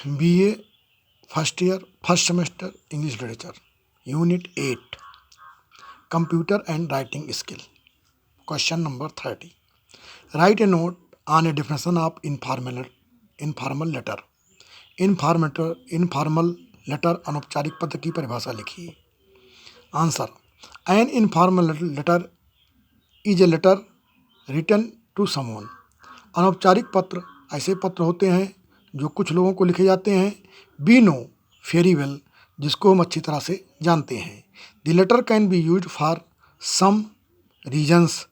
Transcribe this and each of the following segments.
BA first year first semester English literature unit 8 computer and writing skill question number 30 write a note on a definition of informal letter informal letter अनौपचारिक पत्र की परिभाषा लिखिए। Answer an informal letter is a letter written to someone. अनौपचारिक पत्र ऐसे पत्र होते हैं जो कुछ लोगों को लिखे जाते हैं। वी नो वेरी वेल, जिसको हम अच्छी तरह से जानते हैं। The letter can be use for some reasons.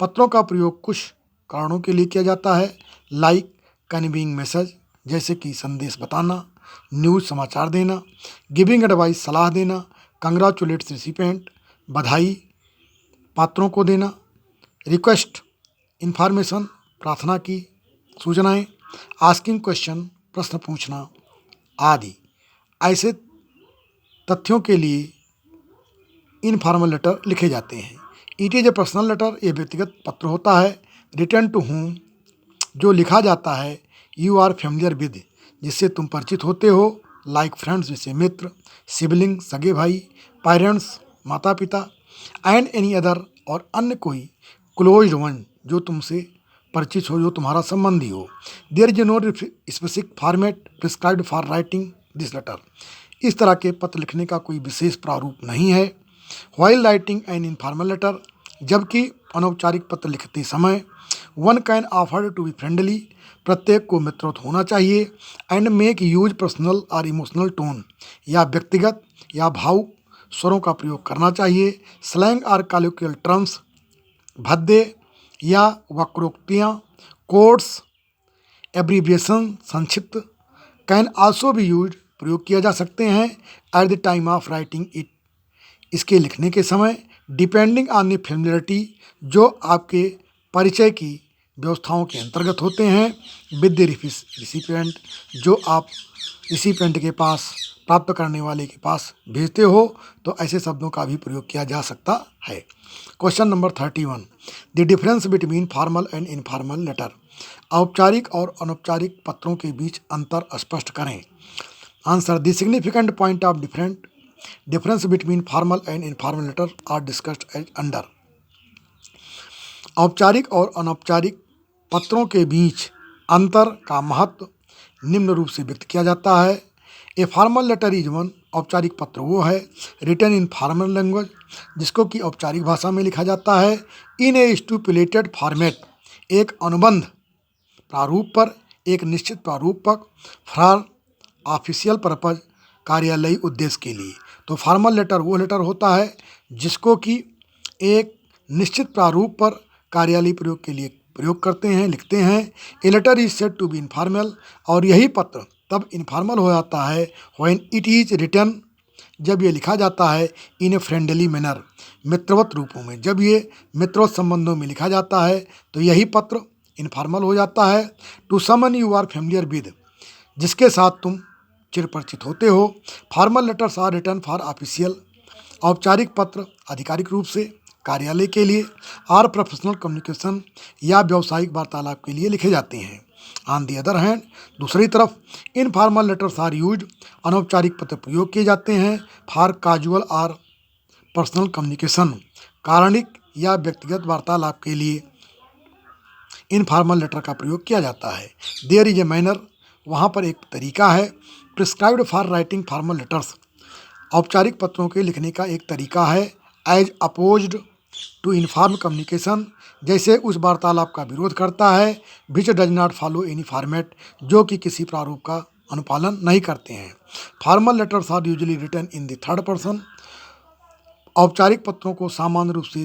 पत्रों का प्रयोग कुछ कारणों के लिए किया जाता है। लाइक कन्वेइंग मैसेज, जैसे कि संदेश बताना। न्यूज़, समाचार देना। गिविंग एडवाइस, सलाह देना। कंग्रेचुलेट्स रिसिपेंट, बधाई पात्रों को देना। रिक्वेस्ट इंफॉर्मेशन, प्रार्थना की सूचनाएं। आस्किंग क्वेश्चन, प्रश्न पूछना आदि ऐसे तथ्यों के लिए इनफॉर्मल लेटर लिखे जाते हैं। It is a personal letter, ये व्यक्तिगत पत्र होता है। रिटर्न टू होम, जो लिखा जाता है। यू आर फेमिलियर विद, जिससे तुम परिचित होते हो। लाइक फ्रेंड्स, जैसे मित्र। सिबलिंग, सगे भाई। पेरेंट्स, माता पिता। एंड एनी अदर, और अन्य कोई। क्लोज्ड वन, जो तुमसे परिचित हो, जो तुम्हारा संबंधी हो। There is no specific format prescribed for writing this letter. इस तरह के पत्र लिखने का कोई विशेष प्रारूप नहीं है। While writing an informal letter, जबकि अनौपचारिक पत्र लिखते समय one can offer to be friendly, प्रत्येक को मित्रवत होना चाहिए। एंड मेक यूज पर्सनल और इमोशनल टोन, या व्यक्तिगत या भावुक स्वरों का प्रयोग करना चाहिए। स्लैंग और कॉलोकियल टर्म्स, भद्दे या वक्रोक्तियाँ। कोड्स, एब्रीविएशन, संक्षिप्त। कैन आल्सो बी यूज, प्रयोग किया जा सकते हैं। Eight the time of writing it, इसके लिखने के समय। डिपेंडिंग ऑन द फेमिलियरिटी, जो आपके परिचय की व्यवस्थाओं के अंतर्गत होते हैं। विद द रिसिपिएंट, जो आप रिसिपिएंट के पास, प्राप्त करने वाले के पास भेजते हो, तो ऐसे शब्दों का भी प्रयोग किया जा सकता है। Question number 31 the difference between formal and informal letter. औपचारिक और अनौपचारिक पत्रों के बीच अंतर स्पष्ट करें। Answer the significant point of difference between formal and informal letter are discussed as under. औपचारिक और अनौपचारिक पत्रों के बीच अंतर का महत्व निम्न रूप से व्यक्त किया जाता है। A formal letter is one, औपचारिक पत्र वो है। रिटन इन फॉर्मल लैंग्वेज, जिसको कि औपचारिक भाषा में लिखा जाता है। इन ए स्टिपुलेटेड फॉर्मेट, एक अनुबंध प्रारूप पर, एक निश्चित प्रारूप पर। फॉर ऑफिशियल पर्पज, कार्यालयी उद्देश्य के लिए। तो फॉर्मल लेटर वो लेटर होता है जिसको कि एक निश्चित प्रारूप पर कार्यालयी प्रयोग के लिए प्रयोग करते हैं, लिखते हैं। A letter is said to be informal, और यही पत्र तब इनफॉर्मल हो जाता है व्हेन इट इज रिटन, जब ये लिखा जाता है। इन ए फ्रेंडली मैनर, मित्रवत रूपों में, जब ये मित्रवत संबंधों में लिखा जाता है तो यही पत्र इनफॉर्मल हो जाता है। To someone you are familiar with, जिसके साथ तुम चिर परिचित होते हो। Formal letters are written for official, औपचारिक पत्र आधिकारिक रूप से कार्यालय के लिए। आर प्रोफेशनल कम्युनिकेशन, या व्यावसायिक वार्तालाप के लिए लिखे जाते हैं। ऑन दी अदर हैंड, दूसरी तरफ इनफॉर्मल लेटर्स आर यूज, अनौपचारिक पत्र प्रयोग किए जाते हैं। फॉर काजुअल और पर्सनल कम्युनिकेशन, कारणिक या व्यक्तिगत वार्तालाप के लिए इनफॉर्मल लेटर का प्रयोग किया जाता है। देयर इज ए मैनर, वहाँ पर एक तरीका है। Prescribed for writing formal letters, औपचारिक पत्रों के लिखने का एक तरीका है। As opposed to informal communication, जैसे उस वार्तालाप का विरोध करता है। Which does not follow any format, जो कि किसी प्रारूप का अनुपालन नहीं करते हैं। Formal letters are usually written in the third person, औपचारिक पत्रों को सामान्य रूप से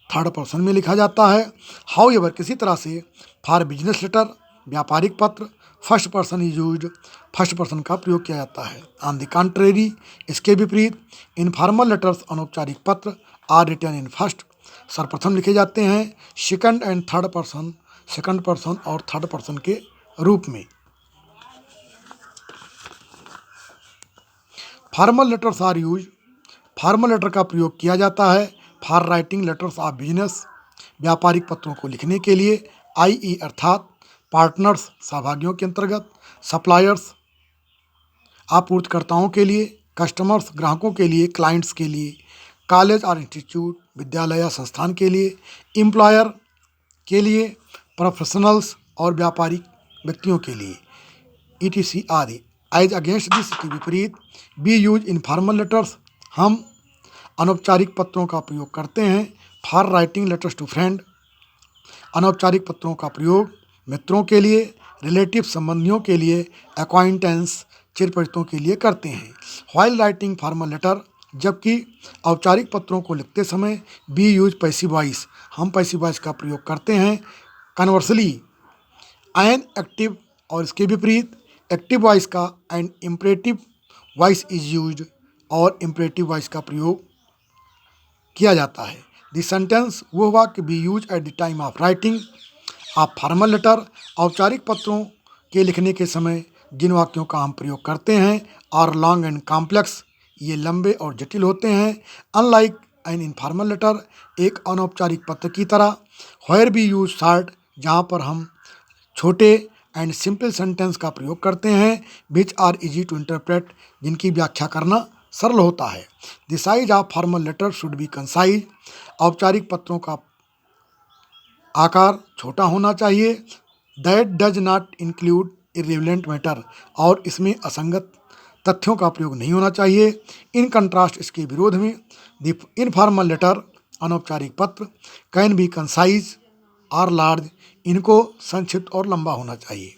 थर्ड पर्सन में लिखा जाता है। हाउएवर, किसी तरह से फॉर बिजनेस लेटर, व्यापारिक पत्र, first person is used, first person का प्रयोग किया जाता है। ऑन द कॉन्ट्रेरी, इसके विपरीत इनफॉर्मल लेटर्स, अनौपचारिक पत्र आर रिटन इन फर्स्ट, सर्वप्रथम लिखे जाते हैं। Second and third person, second person और थर्ड पर्सन के रूप में। Formal letters are use, formal letter का प्रयोग किया जाता है। For writing letters of business, व्यापारिक पत्रों को लिखने के लिए। आई अर्थात पार्टनर्स, सहभागियों के अंतर्गत। सप्लायर्स, आपूर्तिकर्ताओं के लिए, कस्टमर्स ग्राहकों के लिए, क्लाइंट्स के लिए, कॉलेज और इंस्टीट्यूट विद्यालय या संस्थान के लिए, एम्प्लॉयर के लिए, प्रोफेशनल्स और व्यापारिक व्यक्तियों के लिए, ईटीसी आदि। एज अगेंस्ट दिस के विपरीत, बी यूज इनफॉर्मल लेटर्स, हम अनौपचारिक पत्रों का प्रयोग करते हैं। For writing letters to friend, अनौपचारिक पत्रों का प्रयोग मित्रों के लिए, रिलेटिव संबंधियों के लिए, अक्वाइंटेंस चिर परिचितों के लिए करते हैं। व्हाइल राइटिंग फॉर्मल लेटर, जबकि औपचारिक पत्रों को लिखते समय बी यूज पैसिव वॉइस, हम पैसिव वॉइस का प्रयोग करते हैं। कन्वर्सली, एन एक्टिव और इसके विपरीत एक्टिव वॉइस का and imperative voice is used, और इम्परेटिव वॉइस का प्रयोग किया जाता है। द सेंटेंस वो वाक्य be use at the time of writing of formal letter, औपचारिक पत्रों के लिखने के समय जिन वाक्यों का हम प्रयोग करते हैं, और लॉन्ग एंड कॉम्प्लेक्स, ये लंबे और जटिल होते हैं। अनलाइक एन इनफॉर्मल लेटर, एक अनौपचारिक पत्र की तरह। व्हेयर बी यूज शॉर्ट, जहाँ पर हम छोटे एंड सिंपल सेंटेंस का प्रयोग करते हैं। Which are easy to interpret, जिनकी व्याख्या करना सरल होता है। The size of formal letter should be concise, औपचारिक पत्रों का आकार छोटा होना चाहिए। That does not include irrelevant matter, और इसमें असंगत तथ्यों का प्रयोग नहीं होना चाहिए। इन कंट्रास्ट, इसके विरोध में, द इनफॉर्मल लेटर, अनौपचारिक पत्र, कैन बी कंसाइज और लार्ज, इनको संक्षिप्त और लंबा होना चाहिए।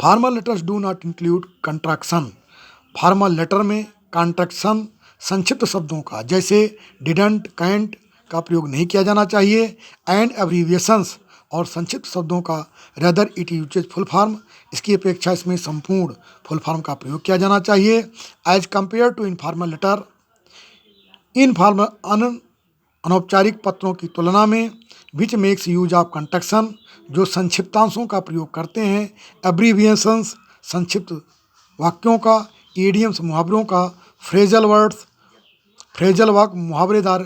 Formal letters do not include contraction, formal letter में कॉन्ट्रैक्शन संक्षिप्त शब्दों का, जैसे डिडंट, कैंट का प्रयोग नहीं किया जाना चाहिए। एंड एब्रीविएशंस, और संक्षिप्त शब्दों का rather it uses full form, इसकी अपेक्षा इसमें संपूर्ण फुल फॉर्म का प्रयोग किया जाना चाहिए। As compare to informal letter, informal अनौपचारिक पत्रों की तुलना में, which makes use of contraction, जो संक्षिप्तांशों का प्रयोग करते हैं। एब्रीविएशंस, संक्षिप्त वाक्यों का, इडियम्स मुहावरों का, फ्रेजल वर्ड्स, फ्रेजल वाक्य मुहावरेदार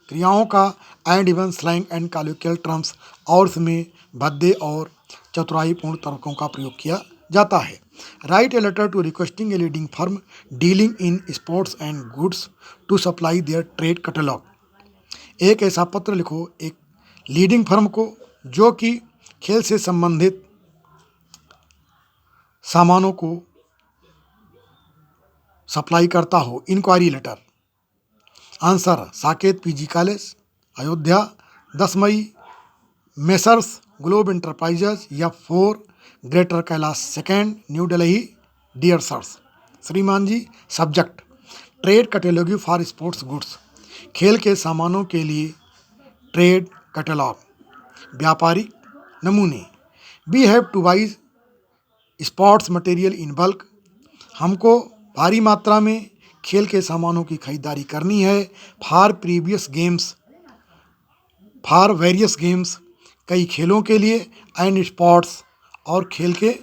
क्रियाओं का, and even slang and colloquial terms, और इसमें भद्दे और चतुराईपूर्ण तर्कों का प्रयोग किया जाता है। Write a letter to requesting a leading firm dealing in sports and goods to supply their trade catalogue, एक ऐसा पत्र लिखो एक लीडिंग फर्म को जो कि खेल से संबंधित सामानों को सप्लाई करता हो। Inquiry letter. Answer, Saket PG college, Ayodhya, 10 मई। Messrs Globe enterprises, F4, Greater Kailash second, New Delhi. Dear sirs, श्रीमान ji. Subject, trade catalogue for sports goods, खेल के सामानों के लिए ट्रेड कैटलॉग, व्यापारिक नमूने। We have to buy sports material in bulk, हमको भारी मात्रा में खेल के सामानों की खरीदारी करनी है। For previous games, for various games, कई खेलों के लिए। एंड स्पोर्ट्स, और खेल के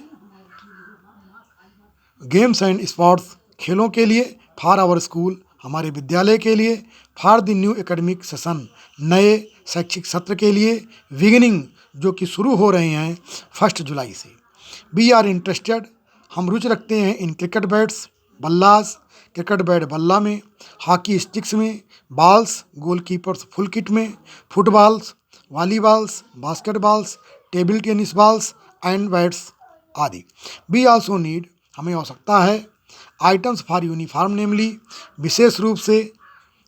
गेम्स एंड स्पोर्ट्स, खेलों के लिए। फॉर आवर स्कूल, हमारे विद्यालय के लिए। For the new academic session, नए शैक्षिक सत्र के लिए। बिगिनिंग, जो कि शुरू हो रहे हैं 1 जुलाई से। वी आर इंटरेस्टेड, हम रुचि रखते हैं। इन क्रिकेट बैट्स, बल्लास, क्रिकेट बैट बल्ला में, हॉकी स्टिक्स में, बॉल्स, गोलकीपर्स फुल किट में, footballs, volleyballs, basketballs, table tennis balls and bats आदि। वी आल्सो नीड, हमें आवश्यकता है। आइटम्स फॉर यूनिफॉर्म, नेमली, विशेष रूप से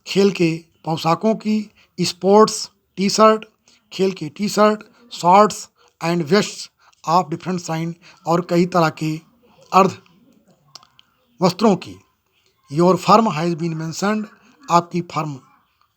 खेल के पोशाकों की। स्पोर्ट्स टी शर्ट, खेल के T shirt, shorts and vest of different sign, और कई तरह के अर्ध वस्त्रों की। Your firm has been mentioned, आपकी फर्म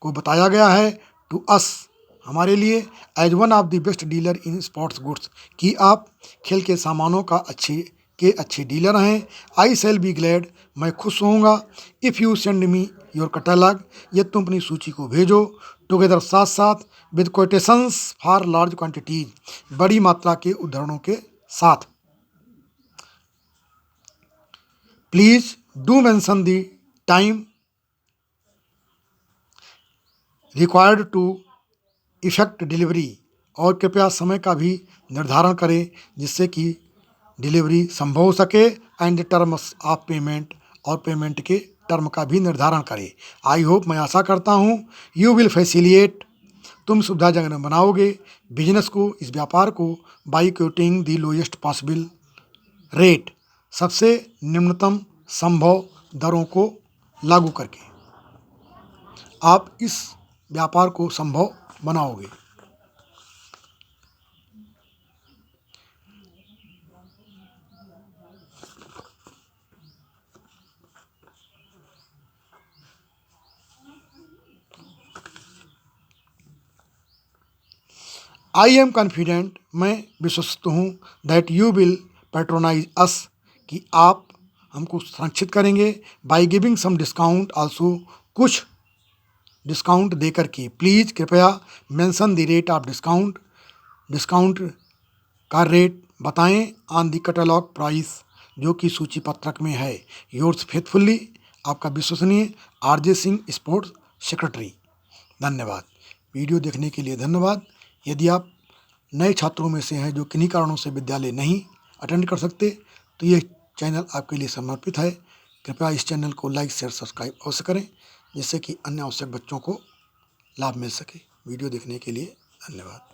को बताया गया है। टू अस, हमारे लिए। As one of the best dealer in sports goods, कि आप खेल के सामानों का अच्छे डीलर हैं। आई सेल बी ग्लैड, मैं खुश होऊंगा। If you send me your catalogue, यदि तुम अपनी सूची को भेजो। टुगेदर, साथ साथ। With quotations for large quantities, बड़ी मात्रा के उदाहरणों के साथ। Please do mention the time required to effect delivery, और कृपया समय का भी निर्धारण करें जिससे कि डिलीवरी संभव हो सके एंड टर्म्स ऑफ पेमेंट और पेमेंट के टर्म का भी निर्धारण करें। आई होप, मैं आशा करता हूँ यू विल फैसिलिएट, तुम सुविधाजनक बनाओगे बिजनेस को, इस व्यापार को, by quoting the lowest possible rate, सबसे निम्नतम संभव दरों को लागू करके आप इस व्यापार को संभव बनाओगे। आई एम कॉन्फिडेंट, मैं विश्वस्त हूँ, that you will patronise us, कि आप हमको संरक्षित करेंगे, by giving some discount also, कुछ डिस्काउंट देकर के। प्लीज़ कृपया mention the rate of discount, discount का रेट बताएं, ऑन द कैटलॉग प्राइस, जो कि सूची पत्रक में है। योर्स फेथफुल्ली, आपका विश्वसनीय आरजे सिंह, स्पोर्ट्स सेक्रेटरी। धन्यवाद। वीडियो देखने के लिए धन्यवाद। यदि आप नए छात्रों में से हैं जो किन्हीं कारणों से विद्यालय नहीं अटेंड कर सकते, तो ये चैनल आपके लिए समर्पित है। कृपया इस चैनल को लाइक शेयर सब्सक्राइब अवश्य करें, जिससे कि अन्य आवश्यक बच्चों को लाभ मिल सके। वीडियो देखने के लिए धन्यवाद।